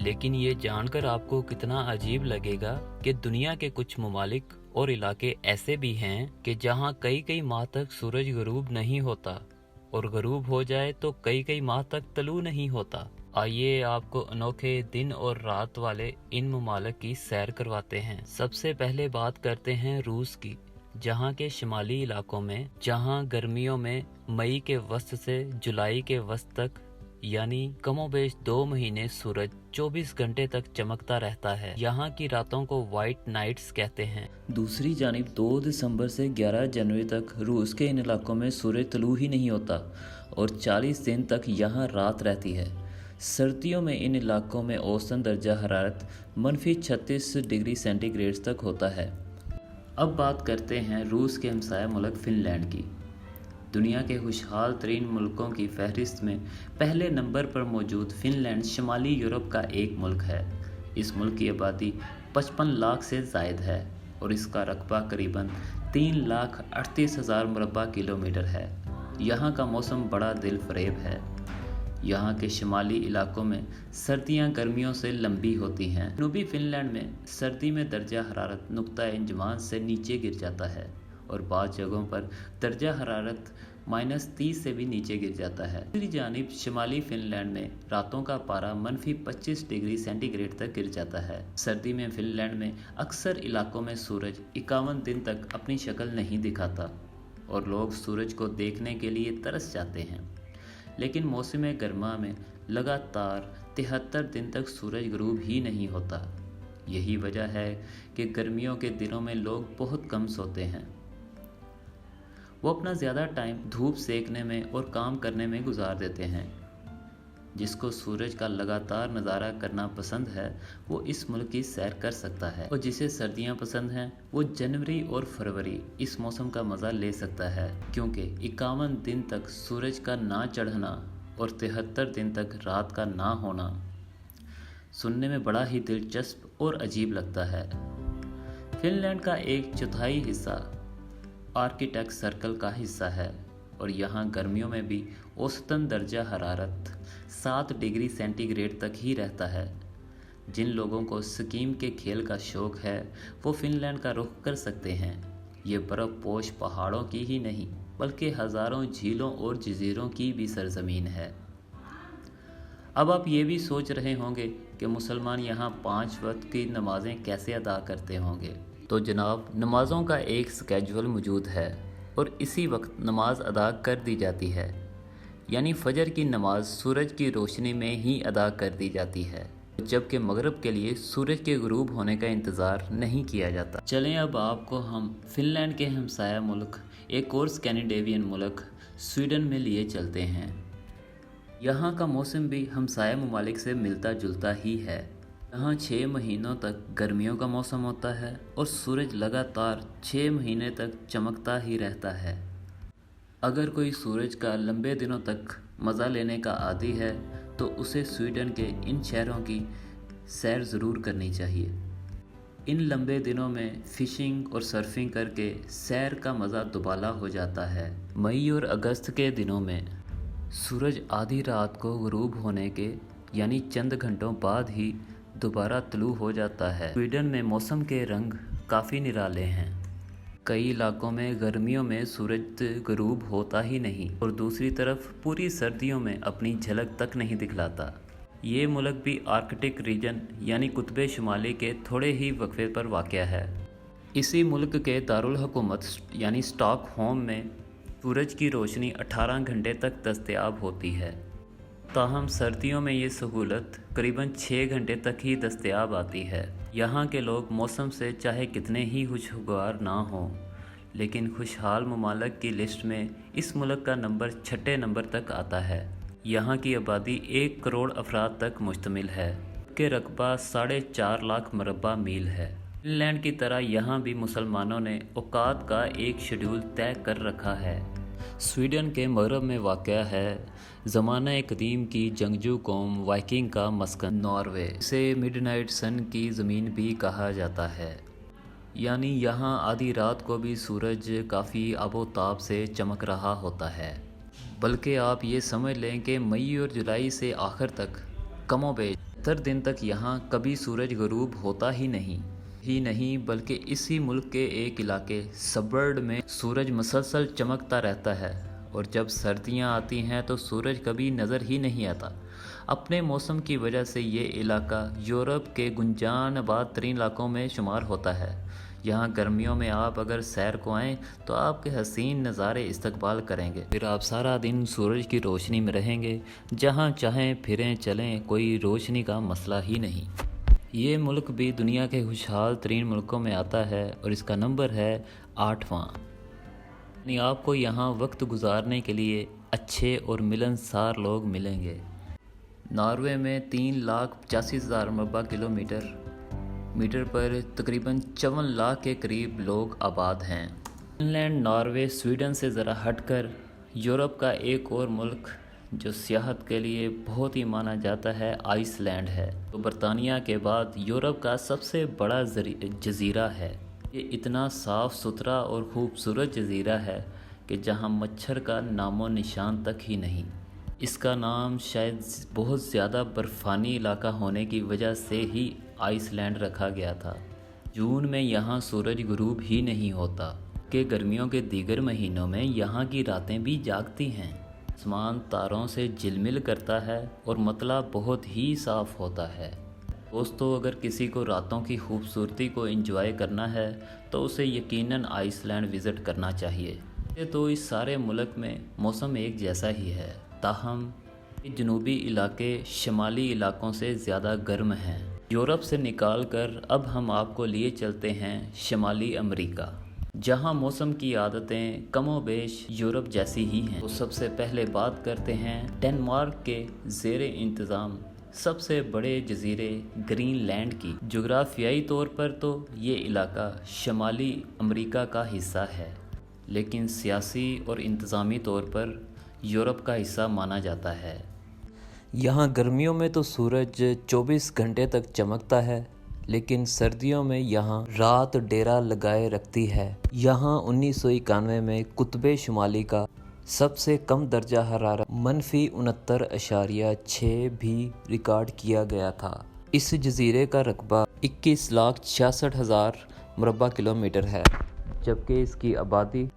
लेकिन ये जानकर आपको कितना अजीब लगेगा कि दुनिया के कुछ ममालिक और इलाके ऐसे भी हैं कि जहाँ कई कई माह तक सूरज गरूब नहीं होता और गरूब हो जाए तो कई कई माह तक तलू नहीं होता। आइए आपको अनोखे दिन और रात वाले इन ममालिक की सैर करवाते हैं। सबसे पहले बात करते हैं रूस की, जहाँ के शुमाली इलाकों में, जहाँ गर्मियों में मई के वस्त से जुलाई के वस्त तक यानी कमोबेश 2 महीने सूरज 24 घंटे तक चमकता रहता है। यहाँ की रातों को वाइट नाइट्स कहते हैं। दूसरी जानिब 2 दिसंबर से 11 जनवरी तक रूस के इन इलाकों में सूरज तलू ही नहीं होता और 40 दिन तक यहाँ रात रहती है। सर्दियों में इन इलाकों में औसतन दर्जा हरारत -36 डिग्री सेंटीग्रेड तक होता है। अब बात करते हैं रूस के हमसाया मुल्क फिनलैंड की। दुनिया के खुशहाल तरीन मुल्कों की फहरिस्त में पहले नंबर पर मौजूद फिनलैंड शुमाली यूरोप का एक मुल्क है। इस मुल्क की आबादी 55 लाख से ज़ायद है और इसका रकबा करीबन 3,38,000 मुरबा किलोमीटर है। यहाँ का मौसम बड़ा दिल फरेब है। यहाँ के शुमाली इलाकों में सर्दियाँ गर्मियों से लंबी होती हैं। जनूबी फिनलैंड में सर्दी में दर्जा हरारत नुक्ता इंजमान से नीचे गिर जाता है और बाज़ जगहों पर दर्जा हरारत -30 से भी नीचे गिर जाता है। दूसरी जानिब शुमाली फिनलैंड में रातों का पारा -25 डिग्री सेंटीग्रेड तक गिर जाता है। सर्दी में फिनलैंड में अक्सर इलाकों में सूरज 51 दिन तक अपनी शक्ल नहीं दिखाता और लोग सूरज को देखने के लिए तरस जाते हैं। लेकिन मौसम गर्मा में लगातार 73 दिन तक सूरज गरूब ही नहीं होता। यही वजह है कि गर्मियों के दिनों में लोग बहुत कम सोते हैं। वो अपना ज़्यादा टाइम धूप सेकने में और काम करने में गुजार देते हैं। जिसको सूरज का लगातार नज़ारा करना पसंद है वो इस मुल्क की सैर कर सकता है, और जिसे सर्दियां पसंद हैं वो जनवरी और फरवरी इस मौसम का मज़ा ले सकता है, क्योंकि 51 दिन तक सूरज का ना चढ़ना और 73 दिन तक रात का ना होना सुनने में बड़ा ही दिलचस्प और अजीब लगता है। फिनलैंड का 1/4 हिस्सा आर्कटिक सर्कल का हिस्सा है और यहाँ गर्मियों में भी औसतन दर्जा हरारत 7 डिग्री सेंटीग्रेड तक ही रहता है। जिन लोगों को स्कीइंग के खेल का शौक़ है वो फिनलैंड का रुख कर सकते हैं। ये बर्फ़ पोश पहाड़ों की ही नहीं बल्कि हज़ारों झीलों और जजीरों की भी सरजमीन है। अब आप ये भी सोच रहे होंगे कि मुसलमान यहाँ 5 वक्त की नमाज़ें कैसे अदा करते होंगे। तो जनाब, नमाज़ों का एक स्केड्यूल मौजूद है और इसी वक्त नमाज अदा कर दी जाती है, यानी फ़जर की नमाज सूरज की रोशनी में ही अदा कर दी जाती है, जबकि मगरिब के लिए सूरज के गुरूब होने का इंतज़ार नहीं किया जाता। चलें अब आपको हम फिनलैंड के हमसाया मुल्क, एक और स्कैंडिनेवियन मुल्क स्वीडन में लिए चलते हैं। यहाँ का मौसम भी हमसाया ममालिक से मिलता जुलता ही है। यहाँ 6 महीनों तक गर्मियों का मौसम होता है और सूरज लगातार 6 महीने तक चमकता ही रहता है। अगर कोई सूरज का लंबे दिनों तक मज़ा लेने का आदी है तो उसे स्वीडन के इन शहरों की सैर ज़रूर करनी चाहिए। इन लंबे दिनों में फ़िशिंग और सर्फिंग करके सैर का मज़ा दुबाला हो जाता है। मई और अगस्त के दिनों में सूरज आधी रात को गुरूब होने के यानी चंद घंटों बाद ही दोबारा तलू हो जाता है। स्वीडन में मौसम के रंग काफ़ी निराले हैं। कई इलाकों में गर्मियों में सूरज गरूब होता ही नहीं और दूसरी तरफ पूरी सर्दियों में अपनी झलक तक नहीं दिखलाता। ये मुल्क भी आर्कटिक रीजन यानी कुतबे शुमाली के थोड़े ही वक्फे पर वाक़या है। इसी मुल्क के दारुल हुकूमत यानी स्टॉकहोम में सूरज की रोशनी 18 घंटे तक दस्तयाब होती है। ताहम सर्दियों में ये सहूलत करीबन 6 घंटे तक ही दस्तयाब आती है। यहाँ के लोग मौसम से चाहे कितने ही खुशगवार ना हों, लेकिन खुशहाल ममालिक की लिस्ट में इस मुल्क का नंबर 6 नंबर तक आता है। यहाँ की आबादी 1 करोड़ अफराद तक मुश्तमिल है कि रकबा 4.5 लाख मुरबा मील है। फिनलैंड की तरह यहाँ भी मुसलमानों ने औकात का एक शेड्यूल तय कर रखा है। स्वीडन के मगरब में वाक़या है ज़माना कदीम की जंगजू कौम वाइकिंग का मस्कन नॉर्वे, से मिडनाइट सन की ज़मीन भी कहा जाता है। यानी यहाँ आधी रात को भी सूरज काफ़ी आबोताब से चमक रहा होता है। बल्कि आप ये समझ लें कि मई और जुलाई से आखिर तक कमोबेश 70 दिन तक यहाँ कभी सूरज गरूब होता ही नहीं बल्कि इसी मुल्क के एक इलाके सबर्ड में सूरज मुसलसल चमकता रहता है, और जब सर्दियाँ आती हैं तो सूरज कभी नज़र ही नहीं आता। अपने मौसम की वजह से ये इलाका यूरोप के गुंजान आबाद तरीन इलाकों में शुमार होता है। यहाँ गर्मियों में आप अगर सैर को आएँ तो आपके हसीन नज़ारे इस्तकबाल करेंगे। फिर आप सारा दिन सूरज की रोशनी में रहेंगे, जहाँ चाहें फिरें चलें, कोई रोशनी का मसला ही नहीं। ये मुल्क भी दुनिया के खुशहाल तरीन मुल्कों में आता है और इसका नंबर है 8वां। यानी आपको यहाँ वक्त गुजारने के लिए अच्छे और मिलनसार लोग मिलेंगे। नॉर्वे में 3,85,000 मरबा किलोमीटर पर तकरीबन 54 लाख के करीब लोग आबाद हैं। फिनलैंड, नॉर्वे, स्वीडन से ज़रा हटकर यूरोप का एक और मुल्क जो सियाहत के लिए बहुत ही माना जाता है आइसलैंड है। तो बरतानिया के बाद यूरोप का सबसे बड़ा जजीरा है। ये इतना साफ़ सुथरा और ख़ूबसूरत जजीरा है कि जहाँ मच्छर का नामो निशान तक ही नहीं। इसका नाम शायद बहुत ज़्यादा बर्फ़ानी इलाका होने की वजह से ही आइसलैंड रखा गया था। जून में यहाँ सूरज गुरूब ही नहीं होता कि गर्मियों के दीगर महीनों में यहाँ की रातें भी जागती हैं। आसमान तारों से झिलमिल करता है और मतला बहुत ही साफ़ होता है। दोस्तों, अगर किसी को रातों की खूबसूरती को एंजॉय करना है तो उसे यकीनन आइसलैंड विज़िट करना चाहिए। तो इस सारे मुल्क में मौसम एक जैसा ही है, ताहम जनूबी इलाके शमाली इलाकों से ज़्यादा गर्म हैं। यूरोप से निकाल कर अब हम आपको लिए चलते हैं शमाली अमेरिका, जहां मौसम की आदतें कमोबेश यूरोप जैसी ही हैं। तो सबसे पहले बात करते हैं डेनमार्क के ज़ेरे इंतज़ाम सबसे बड़े जजीरे ग्रीनलैंड की। जोग्राफियाई तौर पर तो ये इलाका शमाली अमेरिका का हिस्सा है, लेकिन सियासी और इंतज़ामी तौर पर यूरोप का हिस्सा माना जाता है। यहाँ गर्मियों में तो सूरज 24 घंटे तक चमकता है, लेकिन सर्दियों में यहाँ रात डेरा लगाए रखती है। यहाँ 1991 में कुतुब शुमाली का सबसे कम दर्जा हरारत -69.6 भी रिकॉर्ड किया गया था। इस जजीरे का रकबा 21,66,000 मरबा किलोमीटर है, जबकि इसकी आबादी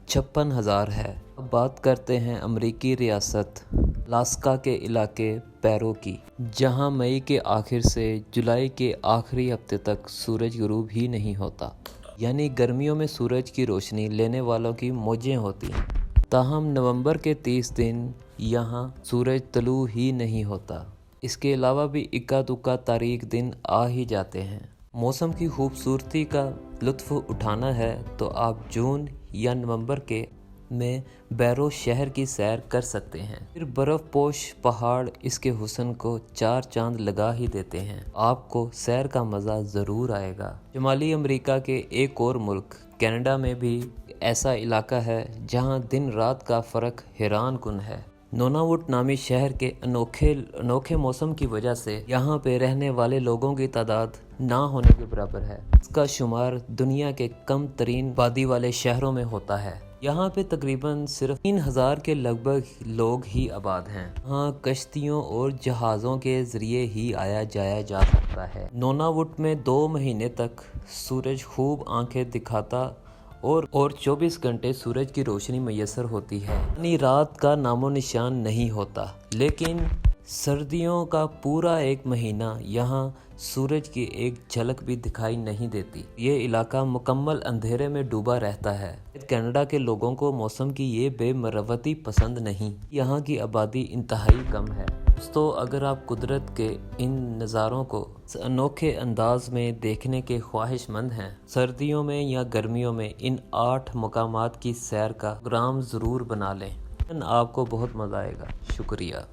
56,000 है। अब बात करते हैं अमरीकी रियासत अलास्का के इलाके पैरो की, जहां मई के आखिर से जुलाई के आखिरी हफ्ते तक सूरज गुरूब ही नहीं होता। यानी गर्मियों में सूरज की रोशनी लेने वालों की मौजें होती हैं। ताहम नवंबर के 30 दिन यहाँ सूरज तलू ही नहीं होता। इसके अलावा भी इक्का दुक्का तारीख दिन आ ही जाते हैं। मौसम की खूबसूरती का लुत्फ़ उठाना है तो आप जून या नवंबर के में बैरो शहर की सैर कर सकते हैं। फिर बर्फ़ पोश पहाड़ इसके हुस्न को 4 चांद लगा ही देते हैं। आपको सैर का मज़ा ज़रूर आएगा। शुमाली अमेरिका के एक और मुल्क कनाडा में भी ऐसा इलाका है जहां दिन रात का फ़र्क हैरान कुन है। नोनावुट नामी शहर के अनोखे मौसम की वजह से यहाँ पे रहने वाले लोगों की तादाद ना होने के बराबर है। इसका शुमार दुनिया के कम तरीन आबादी वाले शहरों में होता है। यहाँ पे तकरीबन सिर्फ 3,000 के लगभग लोग ही आबाद हैं। यहाँ कश्तियों और जहाज़ों के ज़रिए ही आया जाया जा सकता है। नोनावुट में 2 महीने तक सूरज खूब आंखें दिखाता और 24 घंटे सूरज की रोशनी मैसर होती है, यानी रात का नामो निशान नहीं होता। लेकिन सर्दियों का पूरा 1 महीना यहाँ सूरज की एक झलक भी दिखाई नहीं देती। ये इलाका मुकम्मल अंधेरे में डूबा रहता है। कनाडा के लोगों को मौसम की ये बेमरवती पसंद नहीं। यहाँ की आबादी इंतहाई कम है। दोस्तों, अगर आप कुदरत के इन नज़ारों को अनोखे अंदाज में देखने के ख्वाहिशमंद हैं, सर्दियों में या गर्मियों में इन 8 मकामात की सैर का प्रोग्राम ज़रूर बना लें। आपको बहुत मज़ा आएगा। शुक्रिया।